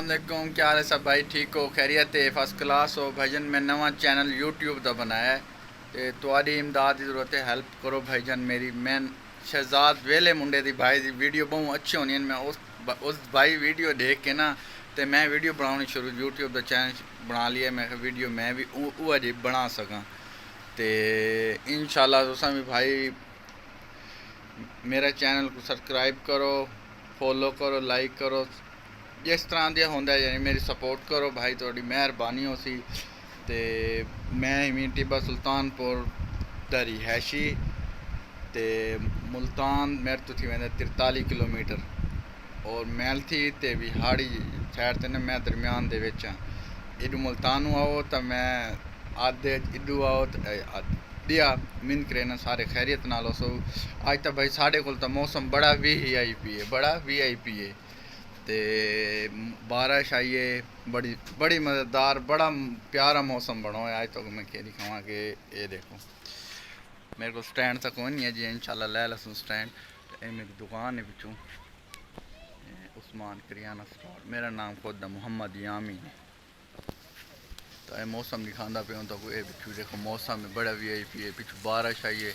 अस्सलामुअलैकुम, क्या हाल है सब भाई? ठीक हो, खैरियत है, फर्स्ट क्लास हो भाईजान। मैं नवा चैनल यूट्यूब का बनाया है ते तुहाडी इमदाद की जरूरत है, हेल्प करो भाईजान मेरी। मैं शहजाद वेले मुंडे दी भाई दी वीडियो बहुत अच्छी होनी है। मैं उस भाई वीडियो देख के ना तो मैं वीडियो बनानी शुरू यूट्यूब का चैनल बना लिया। मैं वीडियो मैं भी उह जी बना सकां ते इंशाल्लाह तुसां भी भाई मेरा चैनल को सब्सक्राइब करो, फॉलो करो, लाइक करो। जिस तरह दिया होंदा है यानी मेरी सपोर्ट करो भाई, थोड़ी मेहरबानी हो सी। ते मैं इमी टिब्बा सुल्तानपुर दा रिहायशी ते मुल्तान मेरे तो थी वेंदा 43 किलोमीटर और मैल थी ते विहाड़ी साइड ते ना मैं दरम्यान दे विच हां। इडू मुल्तानू आओ तो मैं आधे इडू आओ दिया मिन करे ना सारे खैरियत नाल सो। अज तो भाई साढ़े कोल तो मौसम बड़ा वीआईपी है, बड़ा वीआईपी है ते बारिश आई है, बड़ी बड़ी मज़ेदार, बड़ा प्यारा मौसम बनो है। आज तो मैं क्या दिखावा कि ये देखो मेरे को स्टैंड तक कोई नहीं है जी, इंशाल्लाह ले लसूँ स्टैंड। ये मेरी दुकान है पिछू उस्मान करियाना स्टोर। मेरा नाम खुद है मोहम्मद यामी। तो ये मौसम दिखाता पे तो ये पिछू देखो मौसम है बड़ा वीआईपी है, पिछू बारिश आई है।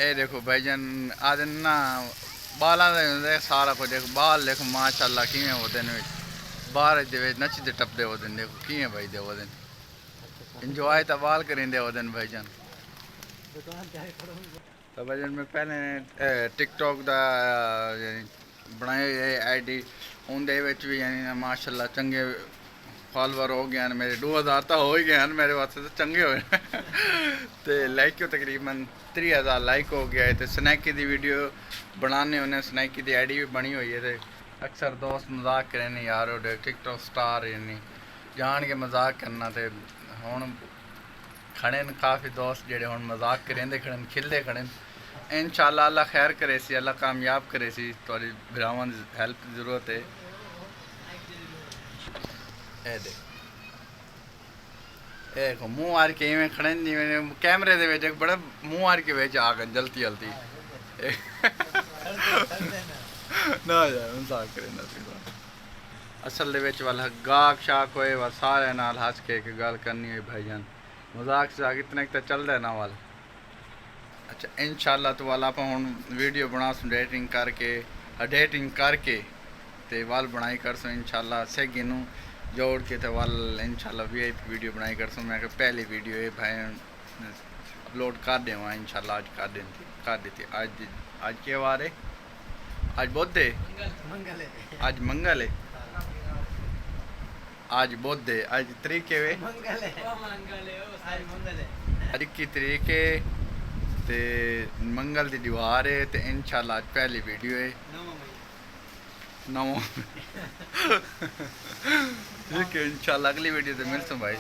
ये देखो भाईजान आज ना बालों का सारा कुछ देखो, बाल देखो माशाल्लाह किमें होते हैं बारिश दे नचते टपते होते हैं। देखो किमें भाई दे होते हैं, इंजॉय तो बाल करेंदे होते हैं भाईजान। तो भाईजान मैं पहले टिकटॉक का बनाए आईडी उनके भी यानी माशाल्लाह चंगे फॉलोवर हो गए हैं मेरे। 2000 तो हो ही गए हैं मेरे वास्ते, तो चंगे हुए तो लाइक तकरीबन 3000 लाइक हो गया है। तो स्नैकी की वीडियो बनाने उन्हें स्नैकी की आईडी भी बनी हुई है। तो अक्सर दोस्त मजाक करें यार टिकटॉक स्टार यानी जान के मजाक करना। तो हुण खड़े काफ़ी दोस्त जेडे हुण मजाक करेंदे खड़े खिलते खड़े। इंशाल्लाह अल्लाह खैर करे सी, अल्लाह कामयाब करे सी। थोड़ी भरावां दी हेल्प की जरूरत है। ए देखो मुँह आर के इवें खड़े नहीं कैमरे दे विच बड़ा मुँह आर के विच आ गए जल्दी जल्दी ना यार मजाक करे ना असल दे विच वाला गाक शाक होए वा सारे नाल हस के गल करनी होई भाईजान। मजाक शजाक इतना तो चलता है ना वाल। अच्छा इंशाल्लाह तो वाल आप हुण वीडियो बना सूँ एडिटिंग करके ते वाल बनाई कर सूँ इंशाल्लाह सेगी नूं जोड़ के तो वाल इंशाल्लाह वीआईपी वीडियो बनाई कर सूँ। मैं पहली वीडियो ये भाई अपलोड कर देवा इंशाल्लाह। आज कर देती आज के वार है? आज बुध है, आज मंगल है, आज बुध है, आज तरीक है आज 21 तरीक है ते मंगल की दीवार है। तो इंशाल्लाह आज पहली वीडियो है 9 ठीक है। इंशाल्लाह अगली वीडियो तो मिलसूँ भाई।